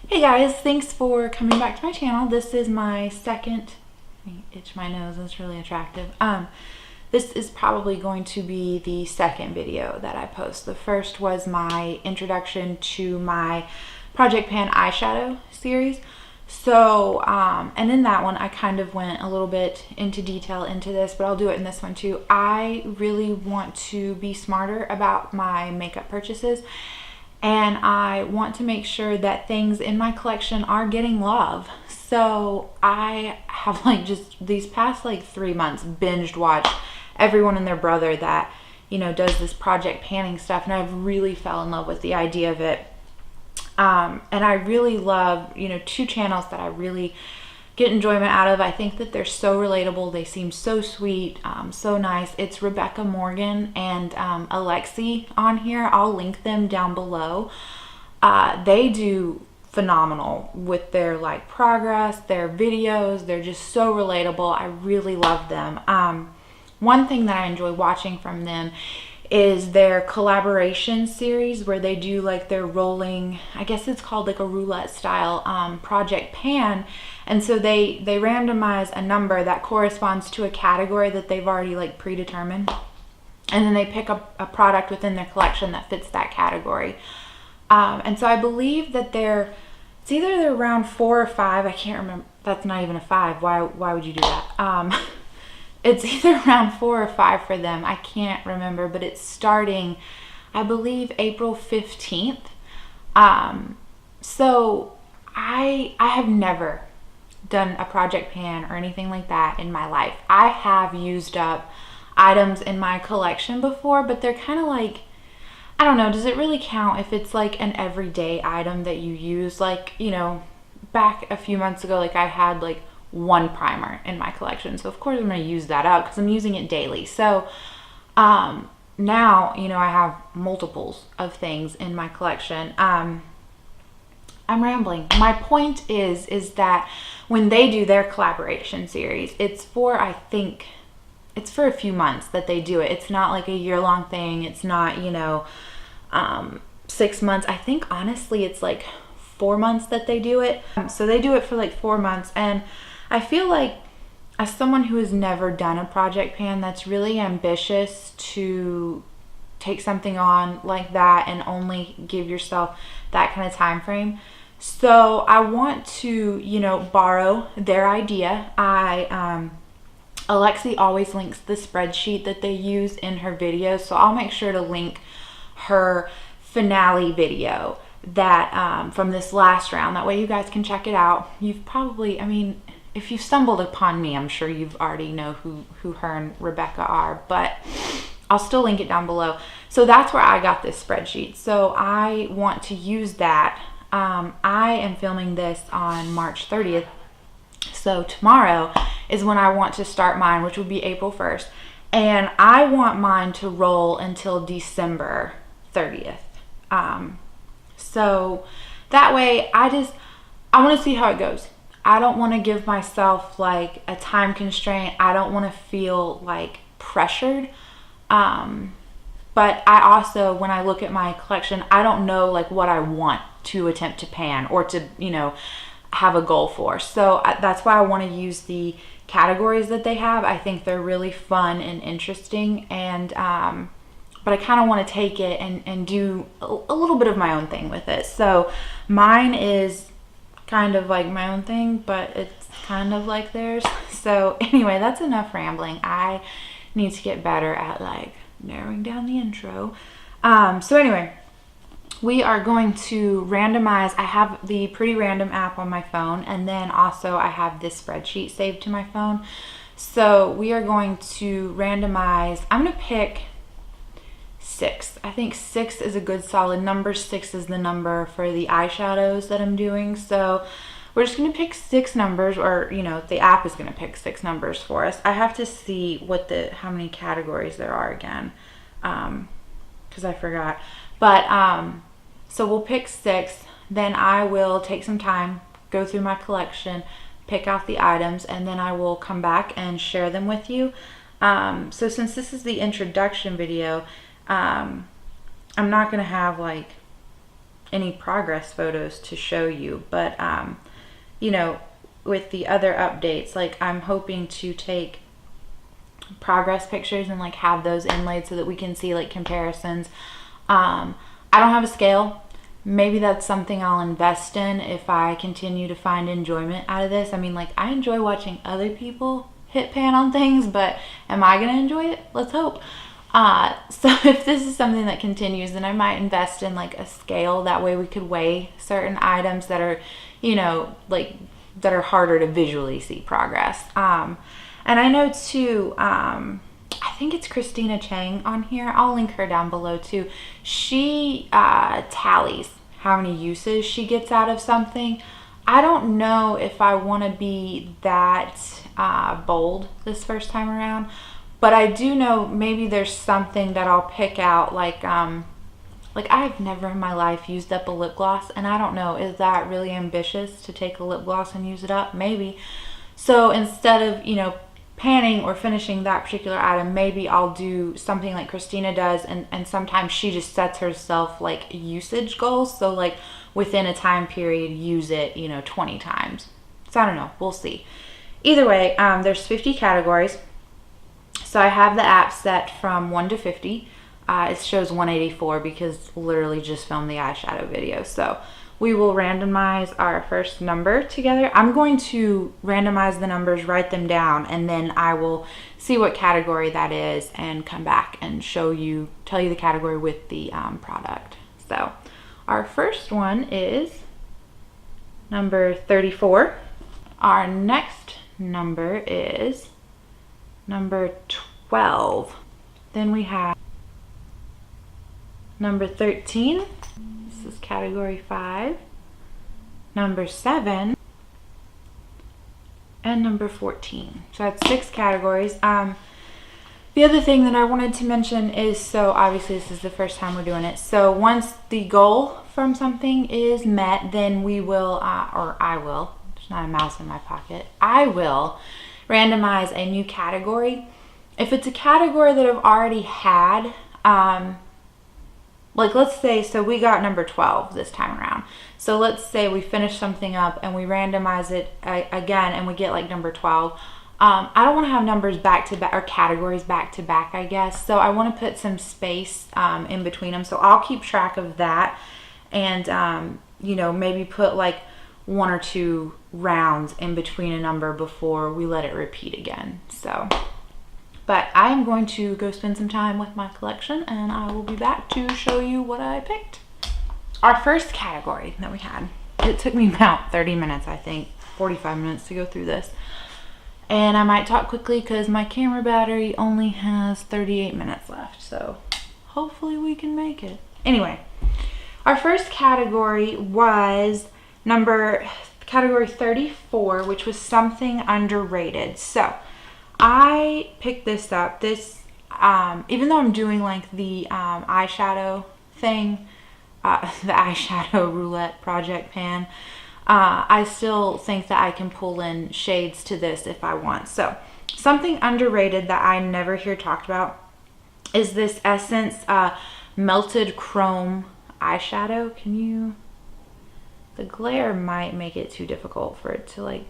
Hey guys, thanks for coming back to my channel. This is my second, let me itch my nose, it's really attractive. This is probably going to be the second video that I post. The first was my introduction to my Project Pan eyeshadow series. So, and in that one, I kind of went a little bit into detail into this, but I'll do it in this one too. I really want to be smarter about my makeup purchases. And I want to make sure that things in my collection are getting love. So I have just these past 3 months binged watched everyone and their brother that, does this project panning stuff. And I've really fell in love with the idea of it. And I really love, 2 channels that I really get enjoyment out of. I think that they're so relatable. They seem so sweet, so nice. It's Rebecca Morgan and Alexi on here. I'll link them down below. They do phenomenal with their progress, their videos. They're just so relatable. I really love them. One thing that I enjoy watching from them is their collaboration series where they do their rolling, I guess it's called a roulette style project pan. And so they randomize a number that corresponds to a category that they've already predetermined. And then they pick up a product within their collection that fits that category. And so I believe that it's either they're around 4 or 5. I can't remember. That's not even a 5. Why would you do that? It's either around 4 or 5 for them. I can't remember, but it's starting, I believe, April 15th. So I have never done a project pan or anything like that in my life. I have used up items in my collection before, but they're kind of I don't know, does it really count if it's an everyday item that you use? Back a few months ago, I had 1 primer in my collection, so of course I'm going to use that up because I'm using it daily. So now I have multiples of things in my collection. I'm rambling. My point is that when they do their collaboration series, it's for, I think it's for a few months that they do it. It's not a year-long thing. It's not 6 months. I think honestly it's 4 months that they do it. So they do it for 4 months, and I feel as someone who has never done a project pan, that's really ambitious to take something on like that and only give yourself that kind of time frame. So I want to, borrow their idea. Alexi always links the spreadsheet that they use in her videos, so I'll make sure to link her finale video that from this last round. That way you guys can check it out. You've probably, if you've stumbled upon me, I'm sure you've already know who her and Rebecca are, but I'll still link it down below. So that's where I got this spreadsheet. So I want to use that. I am filming this on March 30th. So tomorrow is when I want to start mine, which would be April 1st. And I want mine to roll until December 30th. So that way I want to see how it goes. I don't want to give myself a time constraint. I don't want to feel pressured. But I also, when I look at my collection, I don't know what I want to attempt to pan or to, have a goal for. So that's why I want to use the categories that they have. I think they're really fun and interesting, and but I kind of want to take it and do a little bit of my own thing with it. So mine is kind of my own thing, but it's kind of like theirs. So anyway, that's enough rambling. I need to get better at narrowing down the intro. So anyway, we are going to randomize. I have the Pretty Random app on my phone, and then also I have this spreadsheet saved to my phone. So we are going to randomize. I'm going to pick 6. I think 6 is a good solid number. 6 is the number for the eyeshadows that I'm doing. So we're just going to pick 6 numbers, or the app is going to pick 6 numbers for us. I have to see how many categories there are again, because I forgot. But so we'll pick 6. Then I will take some time, go through my collection, pick out the items, and then I will come back and share them with you. So since this is the introduction video, I'm not going to have any progress photos to show you, but you know, with the other updates, like I'm hoping to take progress pictures and like have those inlaid so that we can see like comparisons. I don't have a scale. Maybe that's something I'll invest in if I continue to find enjoyment out of this. I mean, like, I enjoy watching other people hit pan on things, but am I gonna enjoy it? Let's hope. So if this is something that continues, then I might invest in like a scale. That way we could weigh certain items that are, you know, like that are harder to visually see progress. And I know too, I think it's Christina Chang on here. I'll link her down below too. She tallies how many uses she gets out of something. I don't know if I want to be that bold this first time around, but I do know maybe there's something that I'll pick out, like I've never in my life used up a lip gloss, and I don't know, is that really ambitious to take a lip gloss and use it up? Maybe. So instead of, you know, panning or finishing that particular item, maybe I'll do something like Christina does, and sometimes she just sets herself like usage goals. So like within a time period, use it, you know, 20 times. So I don't know, we'll see. Either way, there's 50 categories. So I have the app set from 1 to 50. It shows 184 because literally just filmed the eyeshadow video. So we will randomize our first number together. I'm going to randomize the numbers, write them down, and then I will see what category that is and come back and show you, tell you the category with the product. So our first one is number 34. Our next number is number 12. Then we have number 13. This is category 5, number 7, and number 14. So that's 6 categories. The other thing that I wanted to mention is, so obviously this is the first time we're doing it. So once the goal from something is met, then we will, or I will, there's not a mouse in my pocket, I will randomize a new category. If it's a category that I've already had, like let's say, so we got number 12 this time around. So let's say we finish something up and we randomize it again and we get like number 12. I don't want to have numbers back to back, or categories back to back, I guess. So I want to put some space in between them. So I'll keep track of that, and you know, maybe put like 1 or 2 rounds in between a number before we let it repeat again. So, but I am going to go spend some time with my collection, and I will be back to show you what I picked. Our first category that we had, it took me about 30 minutes, I think, 45 minutes to go through this. And I might talk quickly because my camera battery only has 38 minutes left, so hopefully we can make it. Anyway, our first category was category 34, which was something underrated. So I picked this up. This, even though I'm doing like the eyeshadow thing, the eyeshadow roulette project pan, I still think that I can pull in shades to this if I want. So something underrated that I never hear talked about is this Essence Melted Chrome eyeshadow. The glare might make it too difficult for it to like,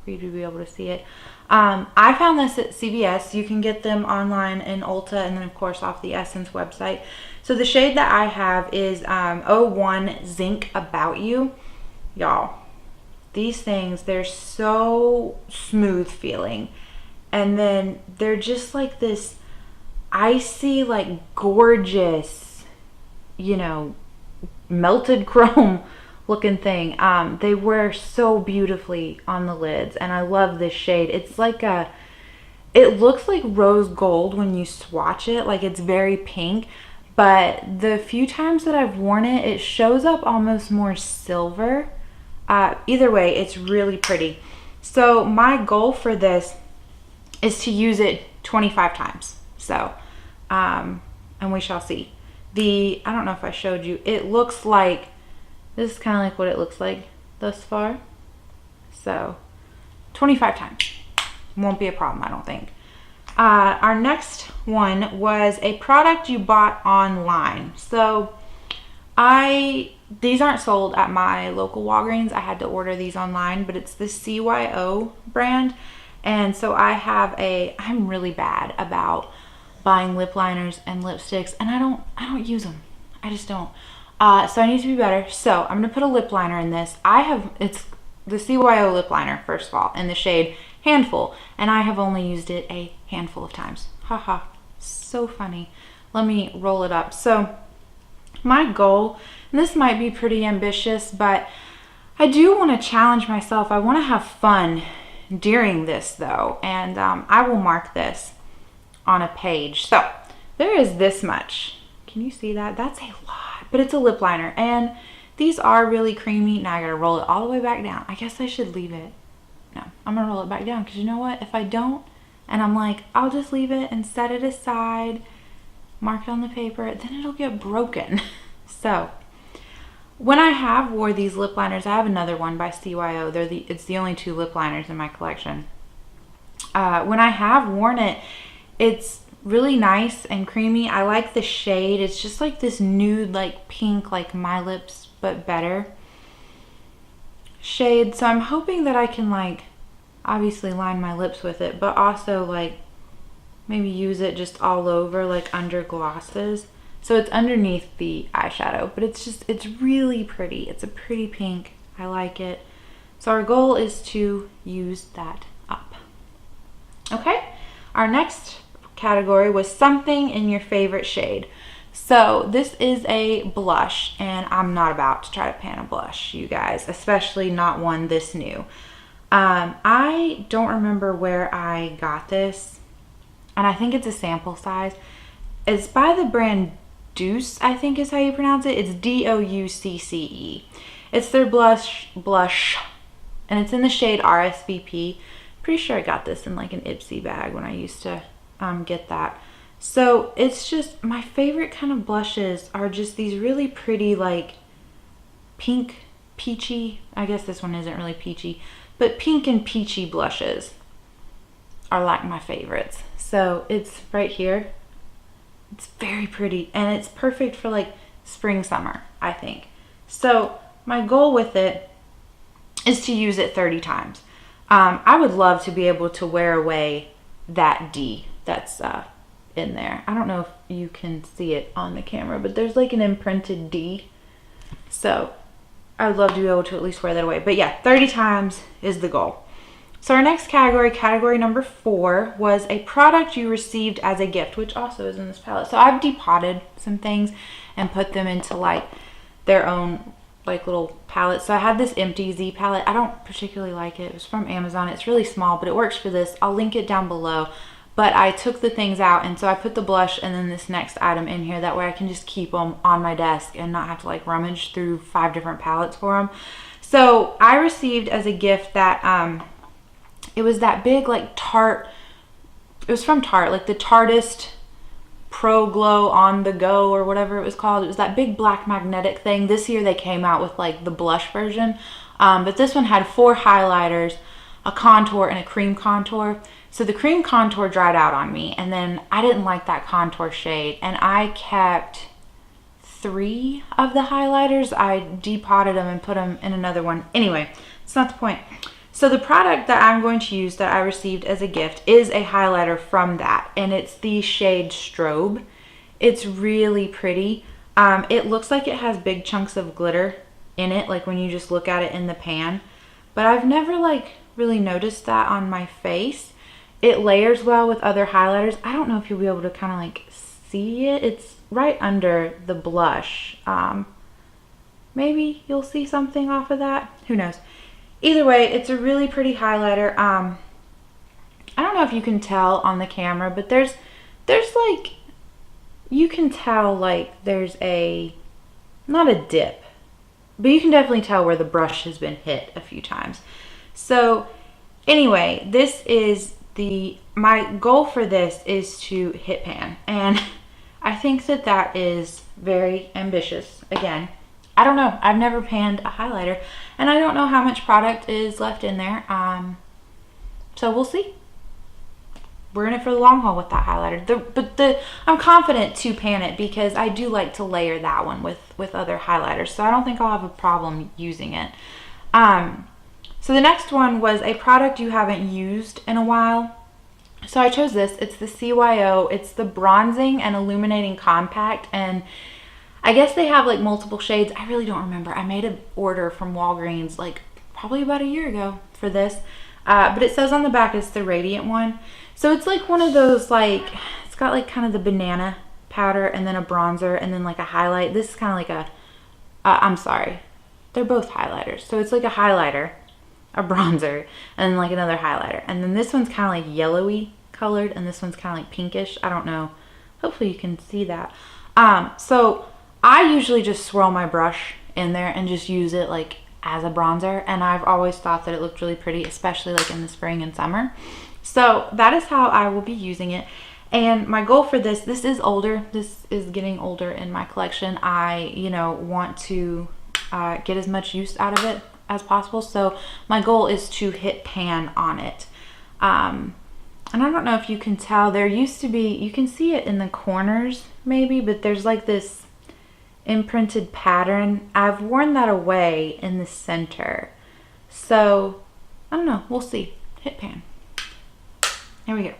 for you to be able to see it. I found this at CVS. You can get them online in Ulta, and then of course off the Essence website. So the shade that I have is 01 Zinc About You. Y'all, these things, they're so smooth feeling, and then they're just like this icy, like gorgeous, you know, melted chrome looking thing. They wear so beautifully on the lids, and I love this shade. It's like it looks like rose gold when you swatch it, like it's very pink, but the few times that I've worn it, it shows up almost more silver. Either way, it's really pretty. So my goal for this is to use it 25 times. So, and we shall see. I don't know if I showed you, it looks like, this is kind of like what it looks like thus far. So 25 times won't be a problem, I don't think. Our next one was a product you bought online. So I these aren't sold at my local Walgreens. I had to order these online, but it's the CYO brand. And so I'm really bad about buying lip liners and lipsticks, and I don't use them. I just don't. So I need to be better. So I'm gonna put a lip liner in this. It's the CYO lip liner, first of all, in the shade Handful, and I have only used it a handful of times. Haha, so funny. Let me roll it up. So my goal, and this might be pretty ambitious, but I do want to challenge myself. I want to have fun during this though, and I will mark this on a page. So there is this much. Can you see that? That's a lot, but it's a lip liner, and these are really creamy. Now I gotta roll it all the way back down. I guess I should leave it. No, I'm gonna roll it back down, because you know what? If I don't, and I'm like, I'll just leave it and set it aside, mark it on the paper, then it'll get broken. So when I have wore these lip liners, I have another one by CYO. It's the only 2 lip liners in my collection. When I have worn it, it's really nice and creamy. I like the shade. It's just like this nude, like pink, like My Lips, but better shade. So I'm hoping that I can like obviously line my lips with it, but also like maybe use it just all over, like under glosses. So it's underneath the eyeshadow, but it's really pretty. It's a pretty pink. I like it. So our goal is to use that up. Okay, our next category was something in your favorite shade. So this is a blush, and I'm not about to try to pan a blush, you guys, especially not one this new. I don't remember where I got this, and I think it's a sample size. It's by the brand Deuce, I think is how you pronounce it. It's Doucce. It's their blush, and it's in the shade RSVP. Pretty sure I got this in like an Ipsy bag when I used to get that. So it's just, my favorite kind of blushes are just these really pretty, like pink, peachy. I guess this one isn't really peachy, but pink and peachy blushes are like my favorites. So it's right here. It's very pretty, and it's perfect for like spring, summer, I think. So my goal with it is to use it 30 times. I would love to be able to wear away that D that's in there. I don't know if you can see it on the camera, but there's like an imprinted D. So I would love to be able to at least wear that away. But yeah, 30 times is the goal. So our next category number 4, was a product you received as a gift, which also is in this palette. So I've depotted some things and put them into like their own like little palettes. So I had this empty Z palette. I don't particularly like it. It was from Amazon. It's really small, but it works for this. I'll link it down below. But I took the things out, and so I put the blush and then this next item in here. That way I can just keep them on my desk and not have to like rummage through 5 different palettes for them. So I received as a gift that it was that big like Tarte, it was from Tarte, like the Tartist Pro Glow On The Go or whatever it was called. It was that big black magnetic thing. This year they came out with like the blush version, but this one had 4 highlighters, a contour, and a cream contour. So the cream contour dried out on me, and then I didn't like that contour shade, and I kept 3 of the highlighters. I depotted them and put them in another one. Anyway, it's not the point. So the product that I'm going to use that I received as a gift is a highlighter from that, and it's the shade Strobe. It's really pretty. It looks like it has big chunks of glitter in it, like when you just look at it in the pan, but I've never like really noticed that on my face. It layers well with other highlighters. I don't know if you'll be able to kind of like see it. It's right under the blush. Maybe you'll see something off of that. Who knows? Either way, it's a really pretty highlighter. I don't know if you can tell on the camera, but there's like, you can tell like there's not a dip, but you can definitely tell where the brush has been hit a few times. So anyway, this is my goal for this is to hit pan, and I think that is very ambitious. Again, I don't know. I've never panned a highlighter, and I don't know how much product is left in there. So we'll see. we're in it for the long haul with that highlighter. I'm confident to pan it because I do like to layer that one with other highlighters. So I don't think I'll have a problem using it. So the next one was a product you haven't used in a while. So I chose this. It's the CYO. It's the Bronzing and Illuminating Compact. And I guess they have like multiple shades. I really don't remember. I made an order from Walgreens like probably about a year ago for this. But it says on the back it's the Radiant one. So it's like one of those, like, it's got like kind of the banana powder and then a bronzer and then like a highlight. This is kind of like I'm sorry. They're both highlighters. So it's like a highlighter, a bronzer, and then like another highlighter. And then this one's kind of like yellowy colored and this one's kind of like pinkish. I don't know. Hopefully you can see that. So I usually just swirl my brush in there and just use it like as a bronzer, and I've always thought that it looked really pretty, especially like in the spring and summer. So that is how I will be using it. And my goal for this is older. This is getting older in my collection. I, you know, want to get as much use out of it as possible. So my goal is to hit pan on it. And I don't know if you can tell, there used to be, you can see it in the corners maybe, but there's like this imprinted pattern. I've worn that away in the center. So I don't know, we'll see. Hit pan. There we go.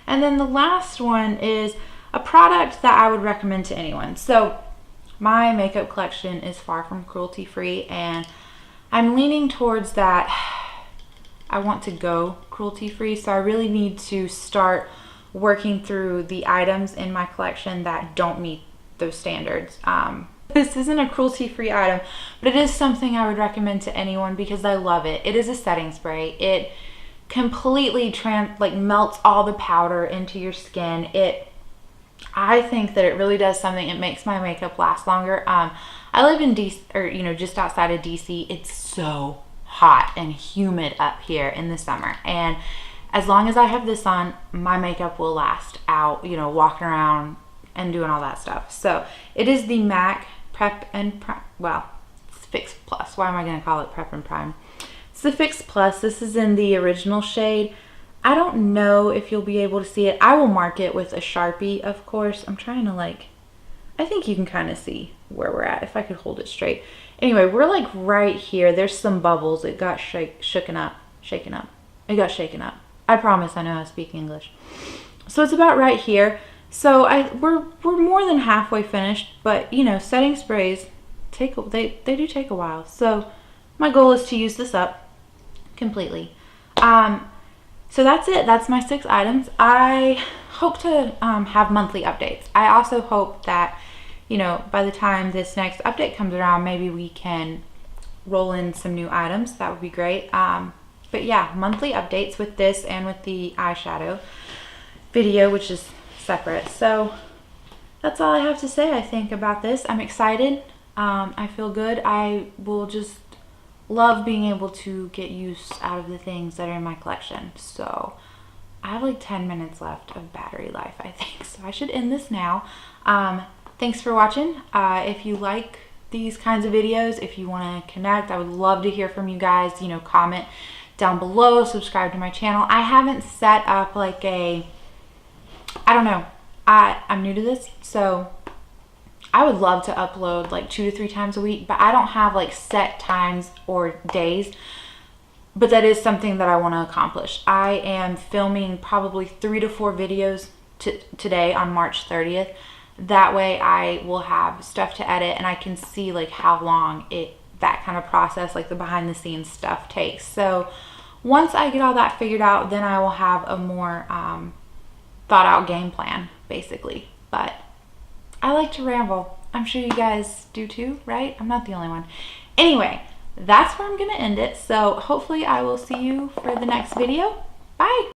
And then the last one is a product that I would recommend to anyone. So my makeup collection is far from cruelty free, and I'm leaning towards that. I want to go cruelty free, so I really need to start working through the items in my collection that don't meet those standards. This isn't a cruelty free item, but it is something I would recommend to anyone because I love it. It is a setting spray. It completely melts all the powder into your skin. I think that it really does something. It makes my makeup last longer. I live in DC, or you know, just outside of DC. It's so hot and humid up here in the summer, and as long as I have this on, my makeup will last out, you know, walking around and doing all that stuff. So it is the MAC Prep and Prime. Well, it's Fix Plus. Why am I going to call it Prep and Prime? It's the Fix Plus. This is in the original shade. I don't know if you'll be able to see it. I will mark it with a Sharpie, of course. I'm trying to I think you can kind of see where we're at if I could hold it straight. Anyway, we're like right here. There's some bubbles. It got shaken up. It got shaken up. I promise I know how to speak English. So it's about right here. So we're more than halfway finished, but you know, setting sprays they do take a while. So my goal is to use this up completely. So that's it. That's my 6 items. I hope to have monthly updates. I also hope that, you know, by the time this next update comes around, maybe we can roll in some new items. That would be great. But yeah, monthly updates with this and with the eyeshadow video, which is separate. So that's all I have to say, I think, about this. I'm excited. I feel good. I will just love being able to get use out of the things that are in my collection. So I have like 10 minutes left of battery life, I think. So I should end this now. Thanks for watching. If you like these kinds of videos, if you want to connect, I would love to hear from you guys. You know, comment down below, subscribe to my channel. I haven't set up like I don't know. I'm new to this, so I would love to upload like 2 to 3 times a week, but I don't have like set times or days. But that is something that I want to accomplish. I am filming probably 3 to 4 videos today on March 30th. That way I will have stuff to edit and I can see like how long that kind of process, like the behind the scenes stuff, takes. So once I get all that figured out, then I will have a more thought out game plan, basically. But I like to ramble. I'm sure you guys do too, right? I'm not the only one. Anyway, that's where I'm gonna end it. So hopefully I will see you for the next video. Bye.